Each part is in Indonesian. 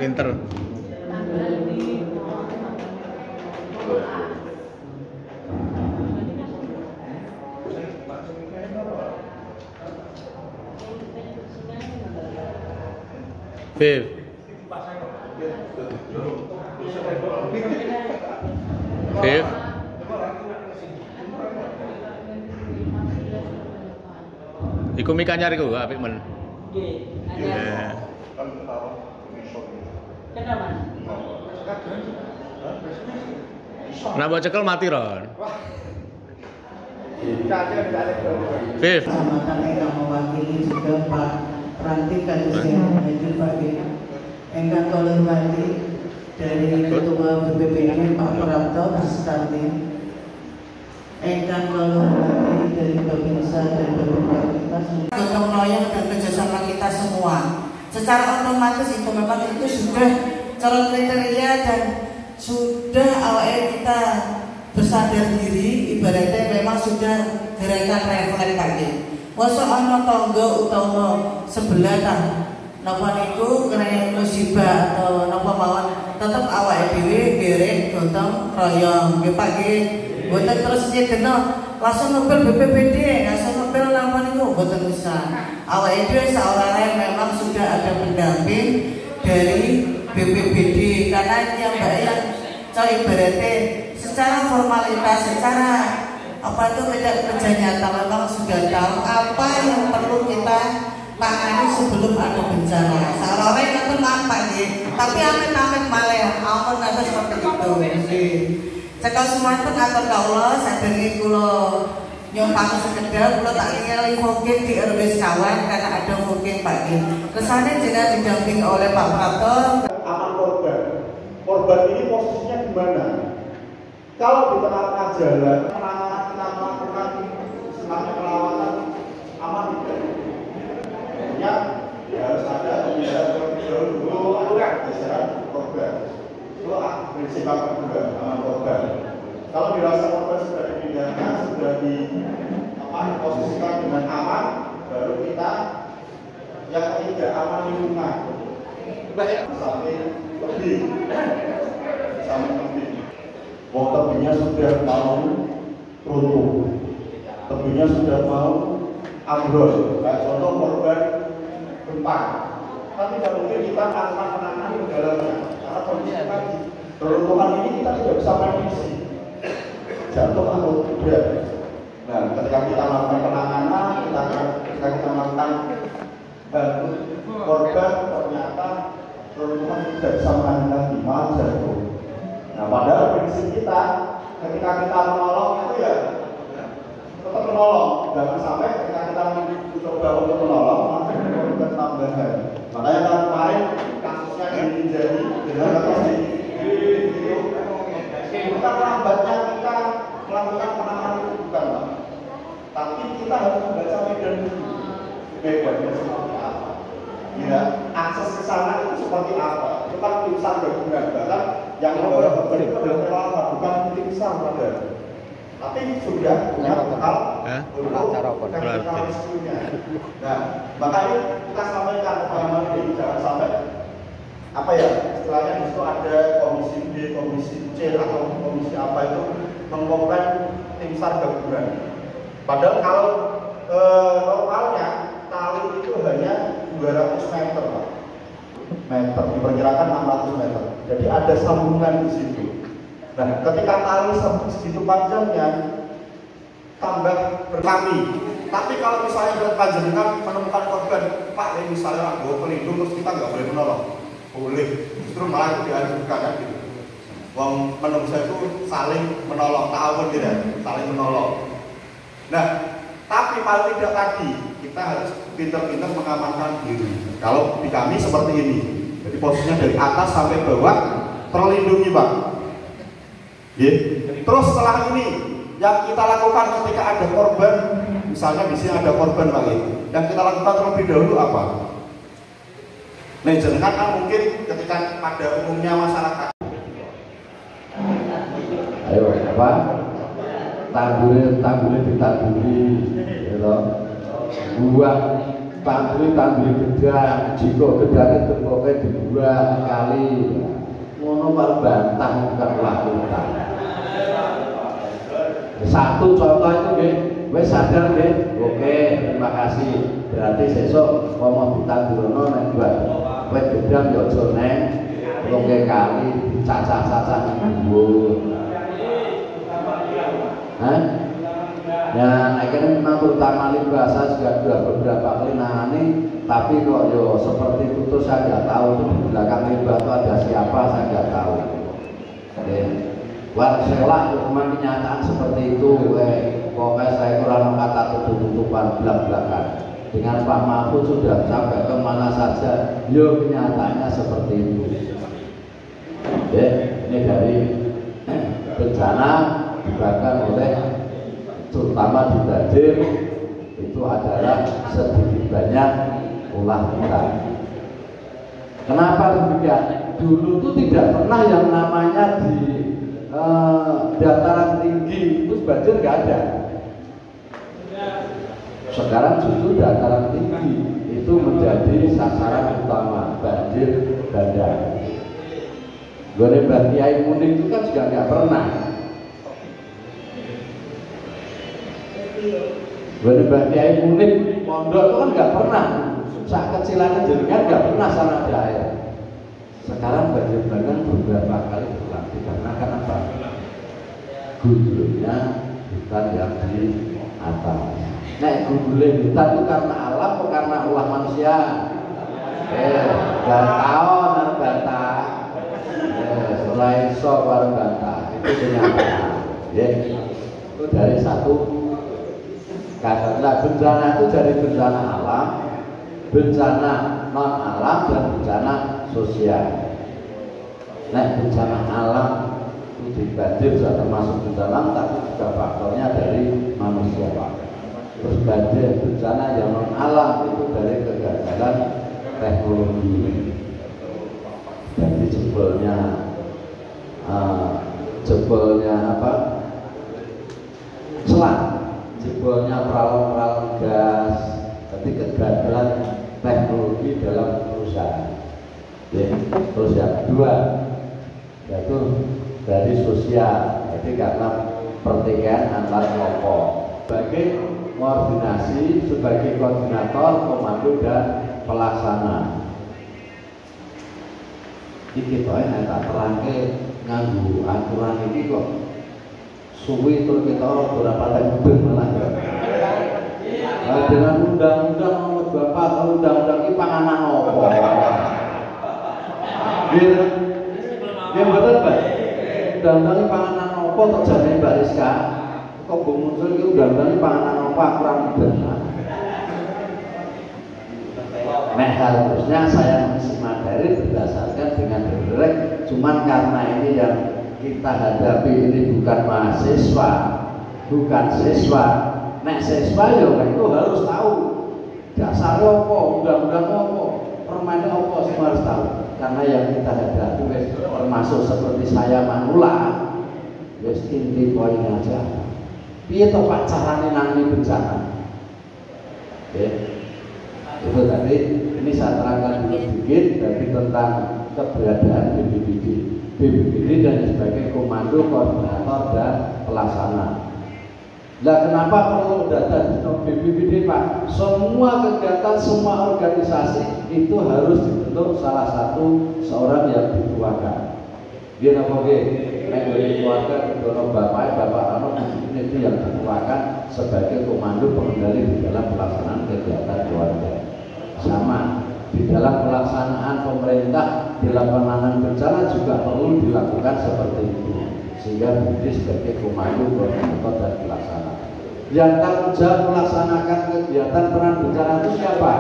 Pinter. Bev. Bev. Iku mika nyari ku apik men. Nggih. Kenapa cekel mati Ron? Bev. Kecamatan yang mewakili juga Pak Ranti Kadusnya Haji Fakir. Engkang kula hormati dari Ketua BPBD Pak Prapto beserta tim. Engkang kula hormati dari Babinsa dan Babinsa kita semua. Gotong royong dan kerjasama kita semua. Secara otomatis itu memang itu sudah cara kriteria dan sudah awalnya kita bersadar diri, ibaratnya memang sudah gerakan refleks tadi. Masa ana tangga utawa sebelah tah napa niku kena musibah atau napa mawon tetep awake dhewe derek gotong royong nggih Pak nggih. Mboten terus nyedena langsung mobil BPBD, langsung mobil napa niku mboten bisa. Awake dhewe saorane memang sudah ada pendamping dari BPBD karena yang bayar coy ibaratnya secara formalitas, secara apa itu tidak kerja nyata memang sudah tahu apa yang perlu kita tangani sebelum ada bencana. Saorane ngoten nampak nggih, tapi amit-amit malih ampun nanti seperti itu nggih. Cekal semanten atur kawula saderenge kula nyumpang sekedar kula tak ningali mungkin di RW Sekawan karena ada mungkin Pak nggih. Kesane jenengan didampingi oleh Pak Prapto. Aman korban ini posisinya di mana? Kalau di tengah-tengah jalan penanganan kita melakukan istilahnya perawatan aman tidak? Tentunya ya harus ada pembiayaan dulu geseran korban. Itu prinsip yang kedua, aman korban. Kalau dirasa korban sudah dipindahkan, sudah diposisikan dengan aman, baru kita yang ketiga aman lingkungan. Sampai lebih, sampai lebih. Tebingnya sudah mau runtuh, tebingnya sudah mau ambrol. Kayak contoh korban gempa. Tapi tidak mungkin kita melakukan penanganan di dalamnya, karena kondisi tadi reruntuhan ini kita tidak bisa prediksi jatuh atau tidak. Nah, ketika kita melakukan penanganan, ketika kita melakukan bantu korban, ternyata reruntuhan tidak bisa menahan di malah jatuh. Nah, padahal prinsip kita ketika kita menolong itu ya tetap menolong, jangan sampai ketika kita mencoba untuk menolong nanti korban tambahan. Makanya kan kemarin kasusnya jadi dengan kasus di video bukan lambatnya kita melakukan penanganan itu bukan Pak, tapi kita harus membaca medan dulu, medannya seperti apa, ya akses ke sana itu seperti apa, itu kan tim SAR gabungan, bahkan yang membawa korban itu adalah bukan tim SAR tapi sudah punya bekal untuk teknikal rescuenya. Nah, makanya kita sampaikan pemahaman ini jangan sampai apa ya istilahnya di situ ada komisi B, komisi C atau komisi apa itu mengkomplain tim SAR gabungan. Padahal kalau normalnya tali itu hanya 200 meter, Pak. Diperkirakan 600 meter. Jadi ada sambungan di situ. Nah, ketika tali segitu panjangnya tambah berkami. Tapi kalau misalnya panjangnya menemukan korban, Pak, ini misalnya bawa pelindung terus kita nggak boleh menolong. Boleh, justru malah itu dianjurkan kan gitu. Wong menungso itu saling menolong, ta'awun tidak, saling menolong. Nah, tapi paling tidak tadi kita harus pintar-pintar mengamankan diri. Kalau di kami seperti ini, jadi posisinya dari atas sampai bawah terlindungi, Pak. Ya. Terus setelah ini yang kita lakukan ketika ada korban, misalnya di sini ada korban, Pak, yang kita lakukan terlebih dahulu apa? Nah, jenengan kan mungkin ketika pada umumnya masyarakat. Ayo apa? Tanggulnya ditanduri, gitu. Buah tangguli gedang, jika gedangnya temboknya dibuah kali, ngono baru bantah bukan lakukan. Satu contoh itu nggih, wis sadar nggih. Oke, terima kasih. Berarti sesuk ngomong ditandurno nek buat wit gedang yo aja neng 3 kali dicacah-cacah dhuwur. Ya, akhirnya memang terutama bahasa juga beberapa kali nangani, tapi kok yo seperti itu tuh saya nggak tahu tuh di belakang limbah itu ada siapa, saya nggak tahu. Warselah cuma kenyataan seperti itu. Pokoknya saya kurang kata tutup-tutupan belak-belakan. Dengan Pak Mahfud sudah sampai kemana saja, yo kenyataannya seperti itu. Ini dari bencana dibakar oleh terutama di Banjir itu adalah sedikit banyak ulah kita. Kenapa demikian? Dulu itu tidak pernah yang namanya di dataran tinggi itu banjir nggak ada. Sekarang justru dataran tinggi itu menjadi sasaran utama banjir bandang. Gone Mbah Kiai Muning itu kan juga nggak pernah. Gone Mbah Kiai Muning pondok itu kan nggak pernah. Saat kecilannya jenengan nggak pernah sana ada air. Sekarang banjir bandang beberapa kali berlaku karena kenapa? Gundulnya bukan yang di atas. Nah, gundulnya hutan itu karena alam atau karena ulah manusia? Bantah, bantah. Selain sok warung bantah itu kenyataan. Itu dari satu kata. Bencana itu dari bencana alam, bencana non alam dan bencana sosial. Nah, bencana alam itu di banjir sudah termasuk bencana, tapi juga faktornya dari manusia, Pak. Terus banjir bencana yang non alam itu dari kegagalan teknologi. Jadi jebolnya apa? Selang, jebolnya peralon gas. Jadi kegagalan teknologi dalam perusahaan. Terus yang kedua yaitu dari sosial. Jadi karena pertikaian antar kelompok. Sebagai koordinasi, sebagai koordinator, komando dan pelaksana. Iki toh tak terangke nganggu aturan ini kok suwi terus kita ora patek mudeng malah. Dengan undang-undang nomor 24 atau undang-undang ini panganan opo? Dia betul Pak. Undang-undang ini panganan opo terjadi Mbak Rizka? Kok muncul itu undang-undang ini panganan opo kurang benar. Nah, harusnya saya mengisi materi berdasarkan dengan direct. Cuman karena ini yang kita hadapi ini bukan mahasiswa, bukan siswa. Nek siswa ya itu harus tahu dasarnya apa, undang-undang apa, permennya apa, semua harus tahu. Karena yang kita hadapi termasuk seperti saya manula, wis inti poin aja. Piye to Pak carane nangani bencana? Itu tadi. Ini saya terangkan dulu sedikit dari tentang keberadaan BPBD dan sebagai komando, koordinator dan pelaksana. Nah, kenapa perlu data di BPBD Pak? Semua kegiatan, semua organisasi itu harus dibentuk salah satu seorang yang dituakan. Dia apa dari keluarga didono bapak itu yang dituakan sebagai komando pengendali di dalam pelaksanaan kegiatan keluarga. Sama di dalam pelaksanaan pemerintah dalam penanganan bencana bencana juga perlu dilakukan seperti itu, sehingga BPBD sebagai komando, koordinator dan pelaksana. Yang tanggung jawab melaksanakan kegiatan penanganan bencana itu siapa?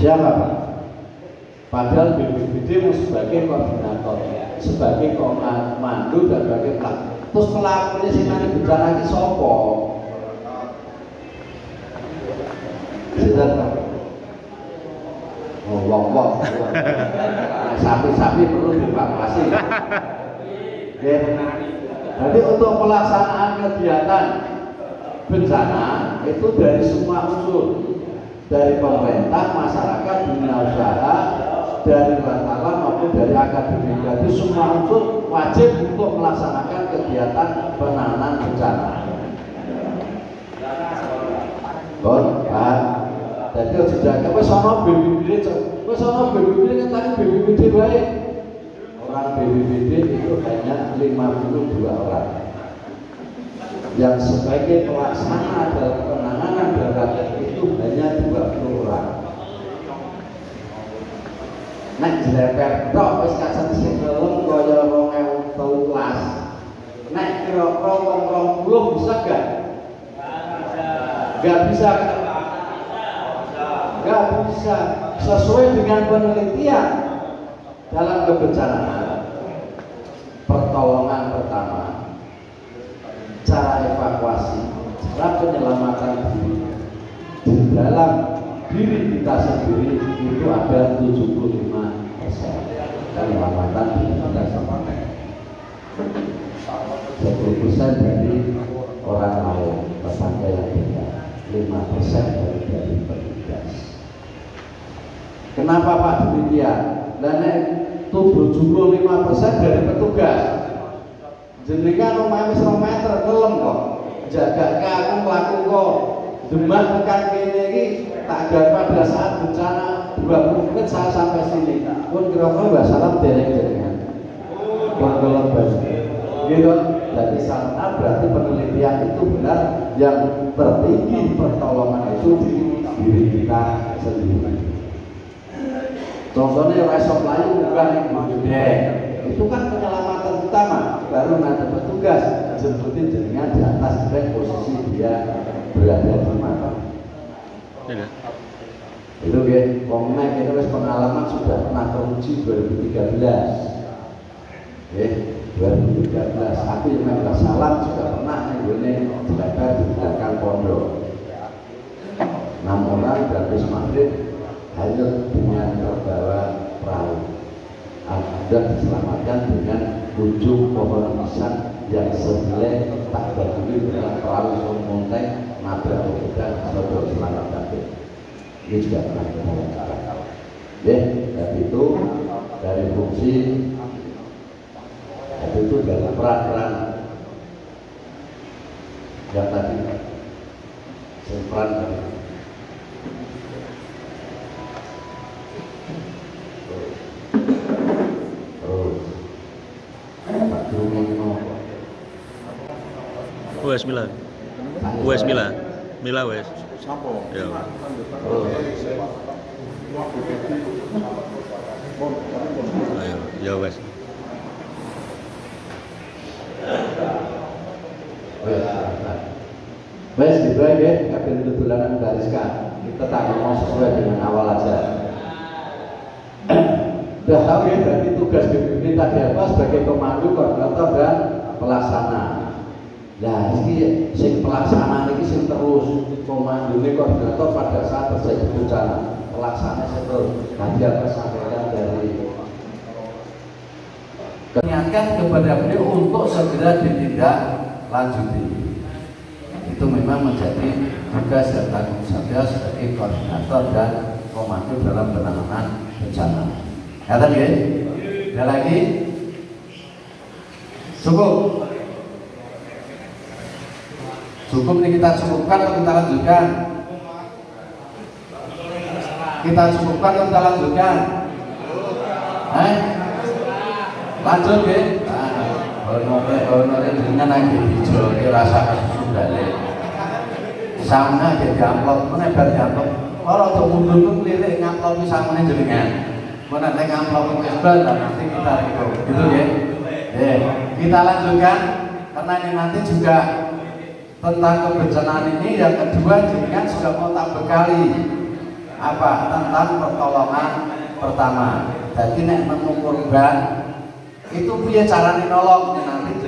Siapa Pak? Padahal BPBD sebagai koordinator, sebagai komando dan sebagai pelaksana. Terus pelakunya sing nang bencana iki sapa? Sinten Pak? Oh, wong-wong. Sapi-sapi perlu dievakuasi. Oke. Jadi untuk pelaksanaan kegiatan bencana itu dari semua unsur, dari pemerintah, masyarakat, dunia usaha, dari wartawan maupun dari akademik. Jadi semua unsur wajib untuk melaksanakan kegiatan penanganan bencana. Jadi tidak wis ana BPBD, wis ana BPBD kan tadi BPBD baik. Orang BPBD itu hanya 52 orang. Yang sebagai pelaksana dalam penanganan darurat itu hanya 20 orang. Nek jleper tok wis kaset sing kelem kaya 2013. Nek kira-kira wong 20 bisa gak? Gak bisa. Gak bisa. Sesuai dengan penelitian dalam kebencanaan, pertolongan pertama, cara evakuasi, cara penyelamatan diri di dalam diri kita sendiri itu ada 75% penyelamatan diri kita sendiri. 10% dari orang lain, tetangga yang beda, 5% dari petugas. Kenapa Pak demikian? Dan itu 75% dari petugas. Jenengan omahe wis 2 meter kelem kok. Jagake aku mlaku kok Demak tekan kene iki tak gawe pada saat bencana 20 menit saya sampai sini. Pun kira-kira Mbak Salam dereng jenengan. Panggolan baju. Gitu. Jadi sana berarti penelitian itu benar, yang tertinggi pertolongan itu di diri kita sendiri. Contohnya resop layu bukan gede, itu kan penyelamatan utama. Baru nanti petugas jemputin jenengan di atas posisi dia berada di mana. Itu ya, komnek itu pengalaman sudah pernah teruji 2013. Ya, 2013. Aku yang Mbak Salam juga pernah ini belajar di belakang pondok. 6 orang dari maghrib hanya dengan terbawa perahu. Dan diselamatkan dengan ujung pohon pisang yang senilai tak berdiri dengan perahu somontek nabrak pemuda atau diselamatkan. Ini juga pernah kita lakukan. Ya, dan itu dari fungsi itu dari peran-peran yang tadi peran tadi. Wes Mila. Wes Mila. Mila wes. Sampo. Ya. Ayo, ya wes. Wes gitu aja, kabel tutulanan gariskan. Kita tak ngomong sesuai dengan awal aja. Sudah tahu ya, berarti tugas BPBD tadi apa sebagai komando, koordinator dan pelaksana. Nah, ini sing pelaksana ini sing terus komando ini koordinator pada saat terjadi bencana, pelaksana terus. Nanti akan sampaikan dari mengingatkan kepada beliau untuk segera ditindak lanjuti. Itu memang menjadi tugas dan tanggung jawab sebagai koordinator dan komando dalam penanganan bencana. Kata dia, ada lagi? Cukup. Cukup ini kita cukupkan atau kita lanjutkan? Kita cukupkan atau kita lanjutkan? Lanjut ya? Honore dengan lagi hijau ini rasa sudah deh. Sama jadi amplop, mana bar amplop. Kalau untuk mundur tuh lirik ngamplop sama jenengan. nanti amplop dan nanti kita review gitu ya. Kita lanjutkan karena ini nanti juga tentang kebencanaan ini. Yang kedua jenengan sudah mau tak bekali apa tentang pertolongan pertama. Jadi nek nemu korban itu punya cara nolong nanti